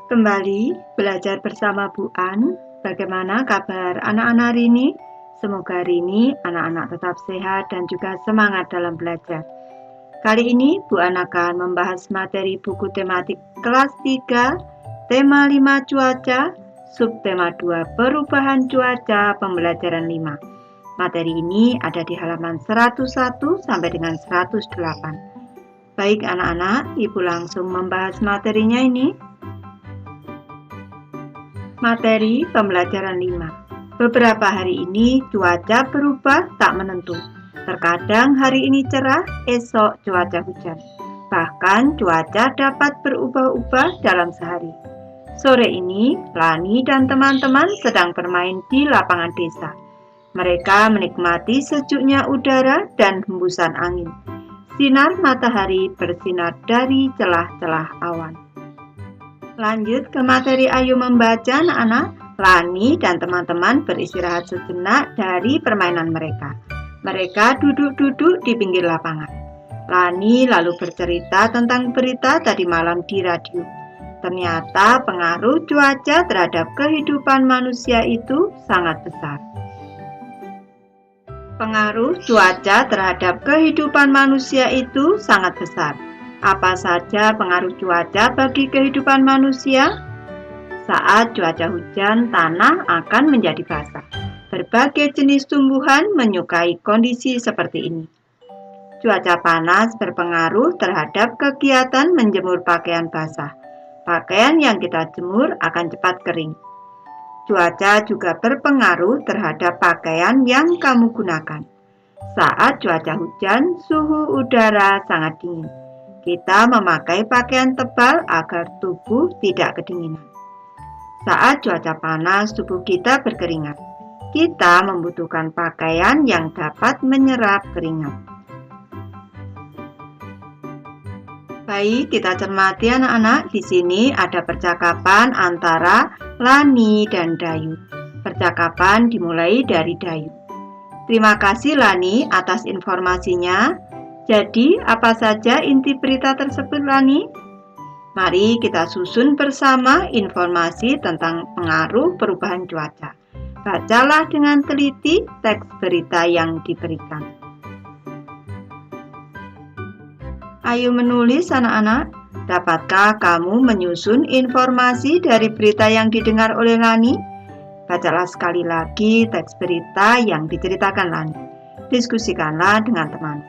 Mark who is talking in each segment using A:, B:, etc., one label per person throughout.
A: Kembali belajar bersama Bu An. Bagaimana kabar anak-anak hari ini? Semoga hari ini anak-anak tetap sehat dan juga semangat dalam belajar. Kali ini Bu An akan membahas materi buku tematik kelas 3, tema 5 cuaca, subtema 2 perubahan cuaca, pembelajaran 5. Materi ini ada di halaman 101 sampai dengan 108. Baik anak-anak, Ibu langsung membahas materinya ini. Materi pembelajaran 5. Beberapa hari ini cuaca berubah tak menentu. Terkadang hari ini cerah, esok cuaca hujan. Bahkan cuaca dapat berubah-ubah dalam sehari. Sore ini, Lani dan teman-teman sedang bermain di lapangan desa. Mereka menikmati sejuknya udara dan hembusan angin. Sinar matahari bersinar dari celah-celah awan. Lanjut ke materi Ayo Membaca, anak-anak. Lani dan teman-teman beristirahat sejenak dari permainan mereka. Mereka duduk-duduk di pinggir lapangan. Lani lalu bercerita tentang berita tadi malam di radio. Ternyata pengaruh cuaca terhadap kehidupan manusia itu sangat besar. Pengaruh cuaca terhadap kehidupan manusia itu sangat besar. Apa saja pengaruh cuaca bagi kehidupan manusia? Saat cuaca hujan, tanah akan menjadi basah. Berbagai jenis tumbuhan menyukai kondisi seperti ini. Cuaca panas berpengaruh terhadap kegiatan menjemur pakaian basah. Pakaian yang kita jemur akan cepat kering. Cuaca juga berpengaruh terhadap pakaian yang kamu gunakan. Saat cuaca hujan, suhu udara sangat dingin. Kita memakai pakaian tebal agar tubuh tidak kedinginan. Saat cuaca panas, tubuh kita berkeringat. Kita membutuhkan pakaian yang dapat menyerap keringat. Baik, kita cermati anak-anak. Di sini ada percakapan antara Lani dan Dayu. Percakapan dimulai dari Dayu. Terima kasih Lani atas informasinya. Jadi, apa saja inti berita tersebut, Lani? Mari kita susun bersama informasi tentang pengaruh perubahan cuaca. Bacalah dengan teliti teks berita yang diberikan. Ayo menulis, anak-anak. Dapatkah kamu menyusun informasi dari berita yang didengar oleh Lani? Bacalah sekali lagi teks berita yang diceritakan Lani. Diskusikanlah dengan teman.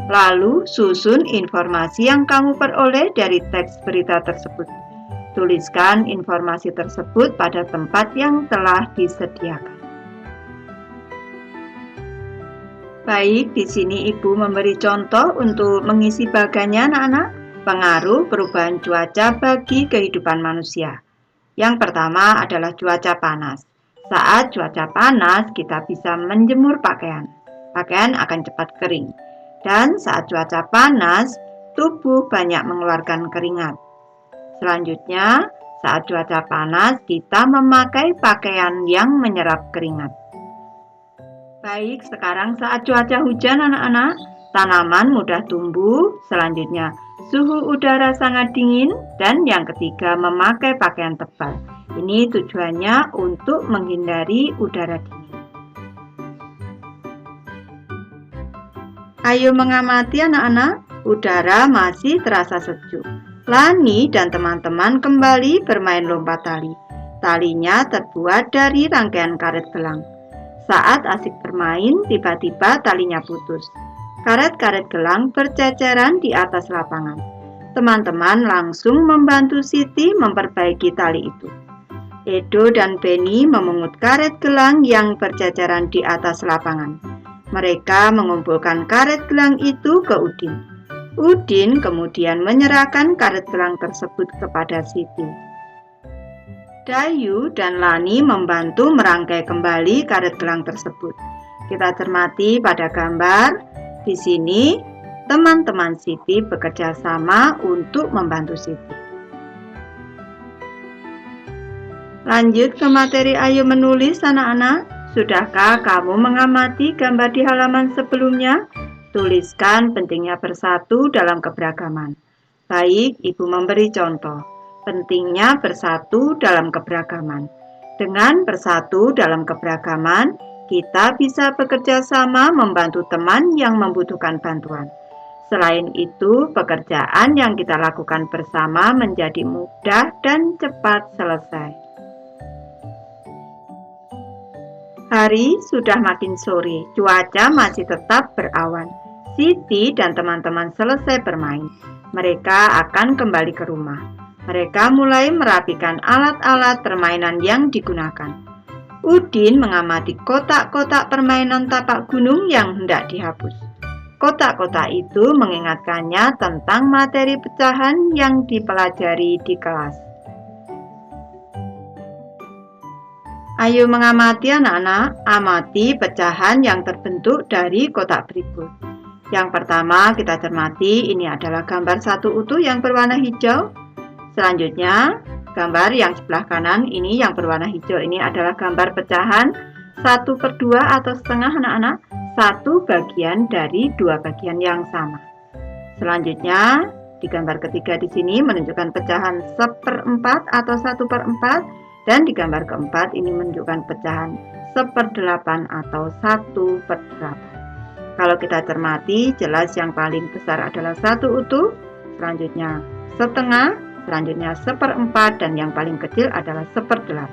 A: Lalu susun informasi yang kamu peroleh dari teks berita tersebut. Tuliskan informasi tersebut pada tempat yang telah disediakan. Baik, di sini Ibu memberi contoh untuk mengisi bagannya anak-anak. Pengaruh perubahan cuaca bagi kehidupan manusia. Yang pertama adalah cuaca panas. Saat cuaca panas, kita bisa menjemur pakaian. Pakaian akan cepat kering. Dan saat cuaca panas, tubuh banyak mengeluarkan keringat. Selanjutnya, saat cuaca panas, kita memakai pakaian yang menyerap keringat. Baik, sekarang saat cuaca hujan anak-anak, tanaman mudah tumbuh. Selanjutnya, suhu udara sangat dingin. Dan yang ketiga, memakai pakaian tebal. Ini tujuannya untuk menghindari udara dingin. Ayo mengamati anak-anak, udara masih terasa sejuk. Lani dan teman-teman kembali bermain lompat tali. Talinya terbuat dari rangkaian karet gelang. Saat asik bermain, tiba-tiba talinya putus. Karet-karet gelang berceceran di atas lapangan. Teman-teman langsung membantu Siti memperbaiki tali itu. Edo dan Benny memungut karet gelang yang berceceran di atas lapangan. Mereka mengumpulkan karet gelang itu ke Udin. Udin kemudian menyerahkan karet gelang tersebut kepada Siti. Dayu dan Lani membantu merangkai kembali karet gelang tersebut. Kita cermati pada gambar. Di sini, teman-teman Siti bekerja sama untuk membantu Siti. Lanjut ke materi Ayo menulis, anak-anak. Sudahkah kamu mengamati gambar di halaman sebelumnya? Tuliskan pentingnya bersatu dalam keberagaman. Baik, Ibu memberi contoh. Pentingnya bersatu dalam keberagaman. Dengan bersatu dalam keberagaman, kita bisa bekerja sama membantu teman yang membutuhkan bantuan. Selain itu, pekerjaan yang kita lakukan bersama menjadi mudah dan cepat selesai. Hari sudah makin sore, cuaca masih tetap berawan. Siti dan teman-teman selesai bermain. Mereka akan kembali ke rumah. Mereka mulai merapikan alat-alat permainan yang digunakan. Udin mengamati kotak-kotak permainan tapak gunung yang hendak dihapus. Kotak-kotak itu mengingatkannya tentang materi pecahan yang dipelajari di kelas. Ayo mengamati anak-anak, amati pecahan yang terbentuk dari kotak berikut. Yang pertama kita cermati, ini adalah gambar satu utuh yang berwarna hijau. Selanjutnya, gambar yang sebelah kanan ini yang berwarna hijau ini adalah gambar pecahan 1/2 atau setengah anak-anak, satu bagian dari dua bagian yang sama. Selanjutnya, di gambar ketiga di sini menunjukkan pecahan 1/4 atau 1/4. Dan di gambar keempat ini menunjukkan pecahan 1/8 atau 1/8. Kalau kita cermati, jelas yang paling besar adalah satu utuh, selanjutnya setengah, selanjutnya 1/4, dan yang paling kecil adalah 1/8.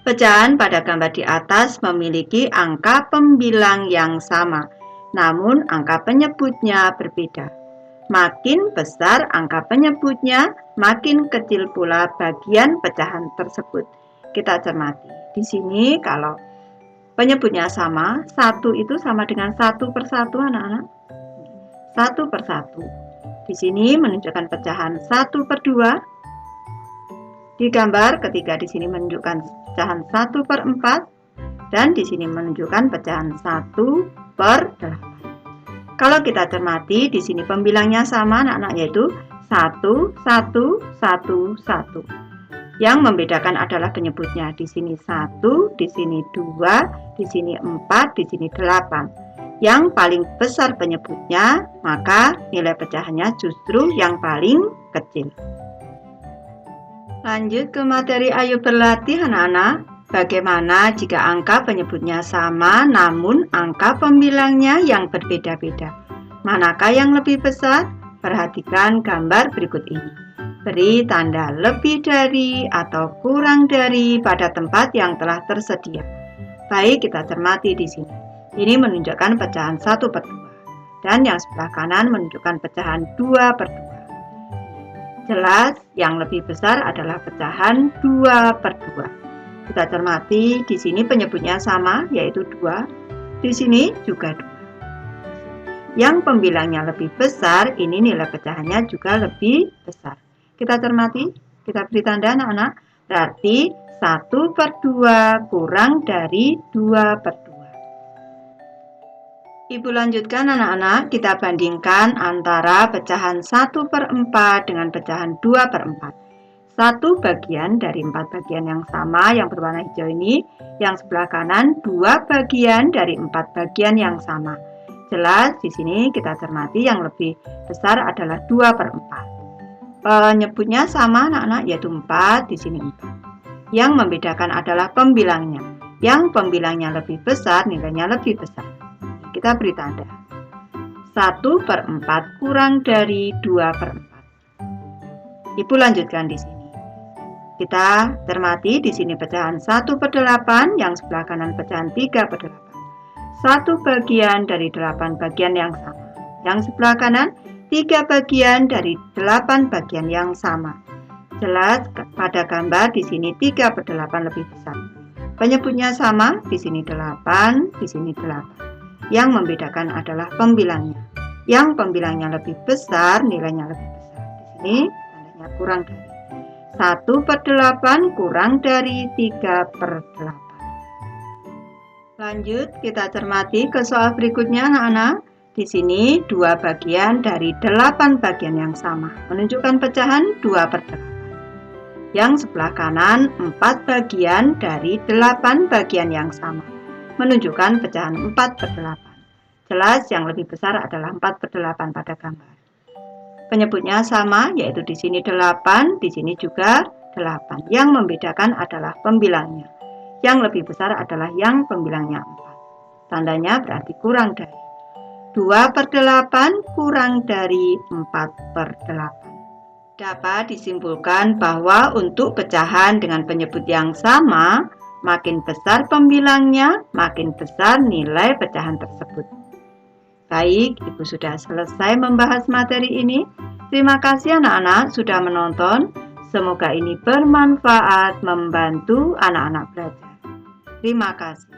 A: Pecahan pada gambar di atas memiliki angka pembilang yang sama, namun angka penyebutnya berbeda. Makin besar angka penyebutnya, makin kecil pula bagian pecahan tersebut. Kita cermati. Di sini kalau penyebutnya sama, 1 itu sama dengan 1/1 anak-anak. 1/1. Di sini menunjukkan pecahan 1/2. Di gambar ketiga di sini menunjukkan pecahan 1/4 dan di sini menunjukkan pecahan 1/8. Kalau kita cermati, di sini pembilangnya sama anak-anak, yaitu 1, 1, 1, 1. Yang membedakan adalah penyebutnya. Di sini 1, di sini 2, di sini 4, di sini 8. Yang paling besar penyebutnya, maka nilai pecahannya justru yang paling kecil. Lanjut ke materi ayo berlatih anak-anak. Bagaimana jika angka penyebutnya sama namun angka pembilangnya yang berbeda-beda? Manakah yang lebih besar? Perhatikan gambar berikut ini. Beri tanda lebih dari atau kurang dari pada tempat yang telah tersedia. Baik, kita cermati di sini. Ini menunjukkan pecahan 1/2 dan yang sebelah kanan menunjukkan pecahan 2/2. Jelas yang lebih besar adalah pecahan 2/2. Kita cermati, di sini penyebutnya sama, yaitu 2. Di sini juga 2. Yang pembilangnya lebih besar, ini nilai pecahannya juga lebih besar. Kita cermati, kita beri tanda anak-anak, berarti 1/2 kurang dari 2/2. Ibu lanjutkan anak-anak, kita bandingkan antara pecahan 1/4 dengan pecahan 2/4. Satu bagian dari 4 bagian yang sama yang berwarna hijau ini, yang sebelah kanan 2 bagian dari 4 bagian yang sama. Jelas di sini kita cermati yang lebih besar adalah 2/4. Penyebutnya sama anak-anak, yaitu 4, di sini 4. Yang membedakan adalah pembilangnya. Yang pembilangnya lebih besar, nilainya lebih besar. Kita beri tanda. 1/4 kurang dari 2/4. Ibu lanjutkan di sini. Kita cermati di sini pecahan 1/8, yang sebelah kanan pecahan 3/8. Satu bagian dari 8 bagian yang sama. Yang sebelah kanan 3 bagian dari 8 bagian yang sama. Jelas pada gambar di sini 3/8 lebih besar. Penyebutnya sama, di sini 8, di sini 8. Yang membedakan adalah pembilangnya. Yang pembilangnya lebih besar, nilainya lebih besar. Di sini tandanya kurang dari. 1/8 kurang dari 3/8. Lanjut, kita cermati ke soal berikutnya anak-anak. Di sini 2 bagian dari 8 bagian yang sama, menunjukkan pecahan 2/8. Yang sebelah kanan 4 bagian dari 8 bagian yang sama, menunjukkan pecahan 4/8. Jelas yang lebih besar adalah 4/8 pada gambar. Penyebutnya sama, yaitu di sini 8, di sini juga 8. Yang membedakan adalah pembilangnya. Yang lebih besar adalah yang pembilangnya 4. Tandanya berarti kurang dari. 2/8 kurang dari 4/8. Dapat disimpulkan bahwa untuk pecahan dengan penyebut yang sama, makin besar pembilangnya, makin besar nilai pecahan tersebut. Baik, Ibu sudah selesai membahas materi ini. Terima kasih anak-anak sudah menonton. Semoga ini bermanfaat membantu anak-anak belajar. Terima kasih.